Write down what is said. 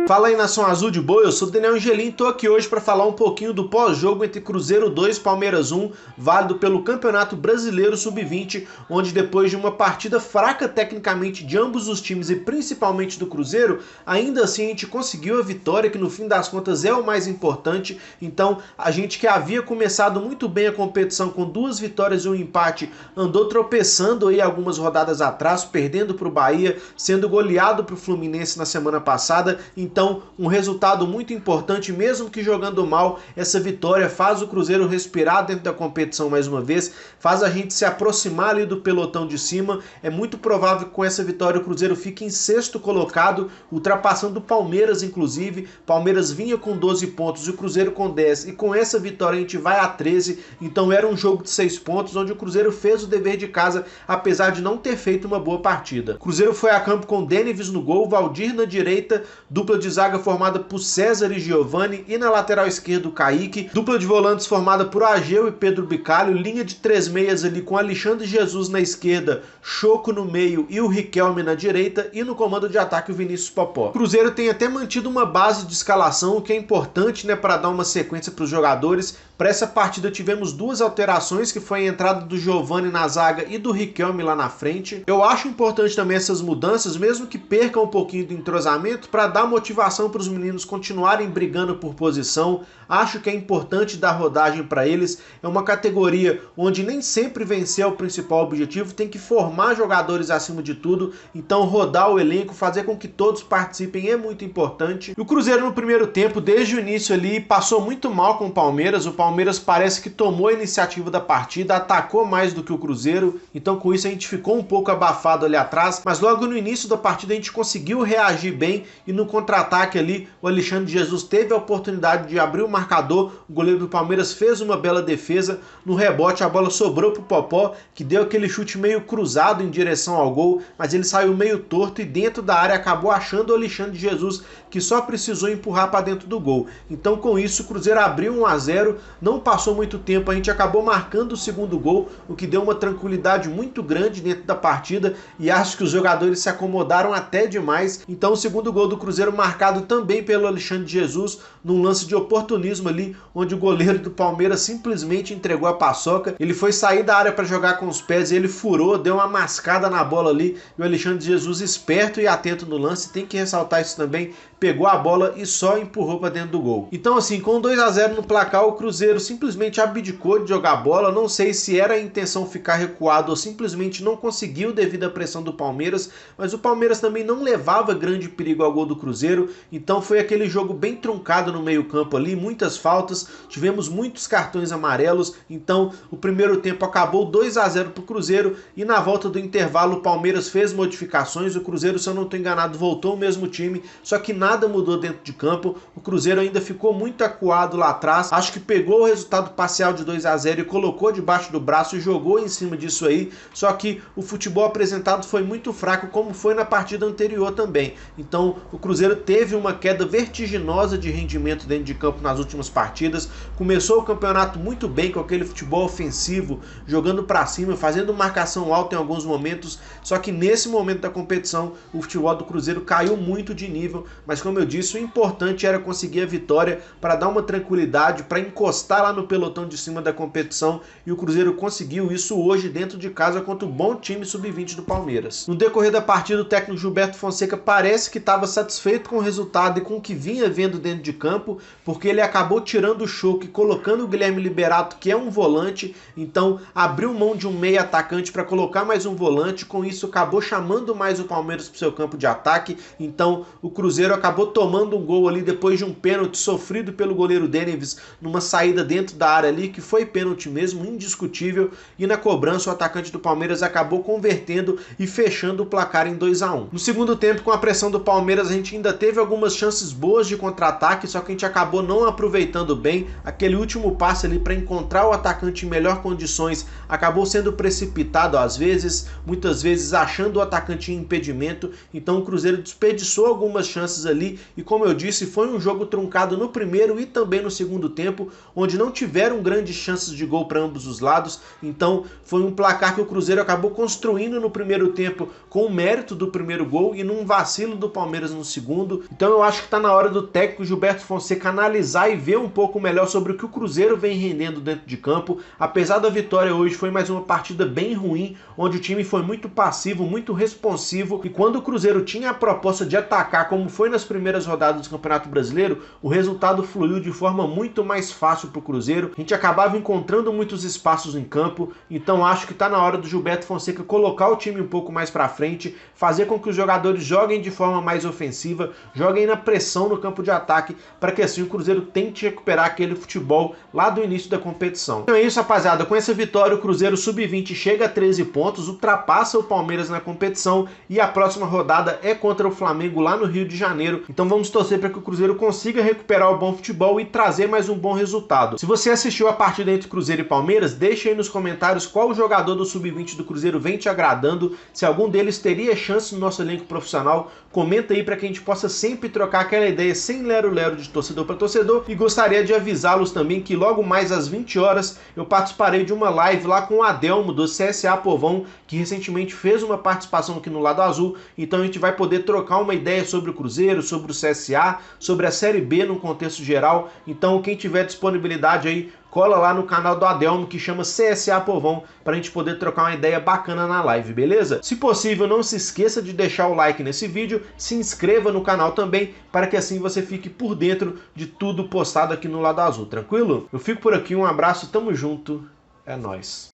Fala aí, Nação Azul de Boa, eu sou o Daniel Angelim e tô aqui hoje para falar um pouquinho do pós-jogo entre Cruzeiro 2 Palmeiras 1, válido pelo Campeonato Brasileiro Sub-20, onde depois de uma partida fraca tecnicamente de ambos os times e principalmente do Cruzeiro, ainda assim a gente conseguiu a vitória, que no fim das contas é o mais importante. Então a gente que havia começado muito bem a competição com 2 vitórias e um empate, andou tropeçando aí algumas rodadas atrás, perdendo para o Bahia, sendo goleado para o Fluminense na semana passada. Então, um resultado muito importante, mesmo que jogando mal, essa vitória faz o Cruzeiro respirar dentro da competição mais uma vez, faz a gente se aproximar ali do pelotão de cima. É muito provável que com essa vitória o Cruzeiro fique em 6º colocado, ultrapassando o Palmeiras inclusive. Palmeiras vinha com 12 pontos e o Cruzeiro com 10, e com essa vitória a gente vai a 13, então era um jogo de 6 pontos, onde o Cruzeiro fez o dever de casa, apesar de não ter feito uma boa partida. O Cruzeiro foi a campo com Denevis no gol, Valdir na direita, dupla de zaga formada por César e Giovani, e na lateral esquerda o Kaique, dupla de volantes formada por Ageu e Pedro Bicalho, linha de 3 meias ali com Alexandre Jesus na esquerda, Choco no meio e o Riquelme na direita, e no comando de ataque o Vinícius Popó. O Cruzeiro tem até mantido uma base de escalação, o que é importante, né, para dar uma sequência para os jogadores. Para essa partida tivemos 2 alterações, que foi a entrada do Giovani na zaga e do Riquelme lá na frente. Eu acho importante também essas mudanças, mesmo que percam um pouquinho do entrosamento, para dar motivação para os meninos continuarem brigando por posição. Acho que é importante dar rodagem para eles. É uma categoria onde nem sempre vencer é o principal objetivo, tem que formar jogadores acima de tudo, então rodar o elenco, fazer com que todos participem é muito importante. E o Cruzeiro no primeiro tempo, desde o início ali, passou muito mal com o Palmeiras. O Palmeiras parece que tomou a iniciativa da partida, atacou mais do que o Cruzeiro, então com isso a gente ficou um pouco abafado ali atrás, mas logo no início da partida a gente conseguiu reagir bem, e no contra-ataque ali o Alexandre Jesus teve a oportunidade de abrir o marcador, o goleiro do Palmeiras fez uma bela defesa, no rebote a bola sobrou pro Popó, que deu aquele chute meio cruzado em direção ao gol, mas ele saiu meio torto e dentro da área acabou achando o Alexandre Jesus, que só precisou empurrar para dentro do gol. Então com isso o Cruzeiro abriu 1-0, não passou muito tempo, a gente acabou marcando o segundo gol, o que deu uma tranquilidade muito grande dentro da partida, e acho que os jogadores se acomodaram até demais. Então o segundo gol do Cruzeiro marcado também pelo Alexandre Jesus, num lance de oportunismo ali, onde o goleiro do Palmeiras simplesmente entregou a paçoca. Ele foi sair da área para jogar com os pés e ele furou, deu uma mascada na bola ali, e o Alexandre Jesus, esperto e atento no lance, tem que ressaltar isso também, pegou a bola e só empurrou para dentro do gol. Então assim, com 2-0 no placar, o Cruzeiro simplesmente abdicou de jogar bola. Não sei se era a intenção ficar recuado ou simplesmente não conseguiu devido à pressão do Palmeiras, mas o Palmeiras também não levava grande perigo ao gol do Cruzeiro, então foi aquele jogo bem truncado no meio campo ali, muitas faltas, tivemos muitos cartões amarelos. Então o primeiro tempo acabou 2-0 para o Cruzeiro, e na volta do intervalo o Palmeiras fez modificações. O Cruzeiro, se eu não estou enganado, voltou o mesmo time, só que nada mudou dentro de campo. O Cruzeiro ainda ficou muito acuado lá atrás, acho que pegou o resultado parcial de 2-0 e colocou debaixo do braço e jogou em cima disso aí, só que o futebol apresentado foi muito fraco, como foi na partida anterior também. Então o Cruzeiro teve uma queda vertiginosa de rendimento dentro de campo nas últimas partidas. Começou o campeonato muito bem, com aquele futebol ofensivo, jogando para cima, fazendo marcação alta em alguns momentos, só que nesse momento da competição o futebol do Cruzeiro caiu muito de nível. Mas como eu disse, o importante era conseguir a vitória para dar uma tranquilidade, para encostar lá no pelotão de cima da competição, e o Cruzeiro conseguiu isso hoje dentro de casa contra o bom time sub-20 do Palmeiras. No decorrer da partida, o técnico Gilberto Fonseca parece que estava satisfeito com o resultado e com o que vinha vendo dentro de campo, porque ele acabou tirando o Choco e colocando o Guilherme Liberato, que é um volante, então abriu mão de um meio atacante para colocar mais um volante. Com isso acabou chamando mais o Palmeiras para o seu campo de ataque, então o Cruzeiro acabou tomando um gol ali depois de um pênalti sofrido pelo goleiro Denevis, numa saída dentro da área ali, que foi pênalti mesmo, indiscutível, e na cobrança o atacante do Palmeiras acabou convertendo e fechando o placar em 2-1. No segundo tempo, com a pressão do Palmeiras, a gente ainda teve algumas chances boas de contra-ataque, só que a gente acabou não aproveitando bem. Aquele último passe ali para encontrar o atacante em melhor condições acabou sendo precipitado às vezes, muitas vezes achando o atacante em impedimento, então o Cruzeiro desperdiçou algumas chances ali ali, e como eu disse, foi um jogo truncado no primeiro e também no segundo tempo, onde não tiveram grandes chances de gol para ambos os lados. Então foi um placar que o Cruzeiro acabou construindo no primeiro tempo com o mérito do primeiro gol e num vacilo do Palmeiras no segundo. Então eu acho que está na hora do técnico Gilberto Fonseca analisar e ver um pouco melhor sobre o que o Cruzeiro vem rendendo dentro de campo. Apesar da vitória hoje, foi mais uma partida bem ruim, onde o time foi muito passivo, muito responsivo, e quando o Cruzeiro tinha a proposta de atacar, como foi nas primeiras rodadas do Campeonato Brasileiro, o resultado fluiu de forma muito mais fácil para o Cruzeiro. A gente acabava encontrando muitos espaços em campo, então acho que está na hora do Gilberto Fonseca colocar o time um pouco mais para frente, fazer com que os jogadores joguem de forma mais ofensiva, joguem na pressão no campo de ataque, para que assim o Cruzeiro tente recuperar aquele futebol lá do início da competição. Então é isso, rapaziada. Com essa vitória, o Cruzeiro Sub-20 chega a 13 pontos, ultrapassa o Palmeiras na competição, e a próxima rodada é contra o Flamengo lá no Rio de Janeiro. Então vamos torcer para que o Cruzeiro consiga recuperar o bom futebol e trazer mais um bom resultado. Se você assistiu a partida entre Cruzeiro e Palmeiras, deixa aí nos comentários qual jogador do Sub-20 do Cruzeiro vem te agradando, se algum deles teria chance no nosso elenco profissional. Comenta aí para que a gente possa sempre trocar aquela ideia sem lero-lero de torcedor para torcedor, e gostaria de avisá-los também que logo mais às 20 horas eu participarei de uma live lá com o Adelmo do CSA Povão, que recentemente fez uma participação aqui no Lado Azul. Então a gente vai poder trocar uma ideia sobre o Cruzeiro, sobre o CSA, sobre a Série B no contexto geral. Então quem tiver disponibilidade aí, cola lá no canal do Adelmo, que chama CSA Povão, para a gente poder trocar uma ideia bacana na live, beleza? Se possível, não se esqueça de deixar o like nesse vídeo, se inscreva no canal também, para que assim você fique por dentro de tudo postado aqui no Lado Azul, tranquilo? Eu fico por aqui, um abraço, tamo junto, é nóis.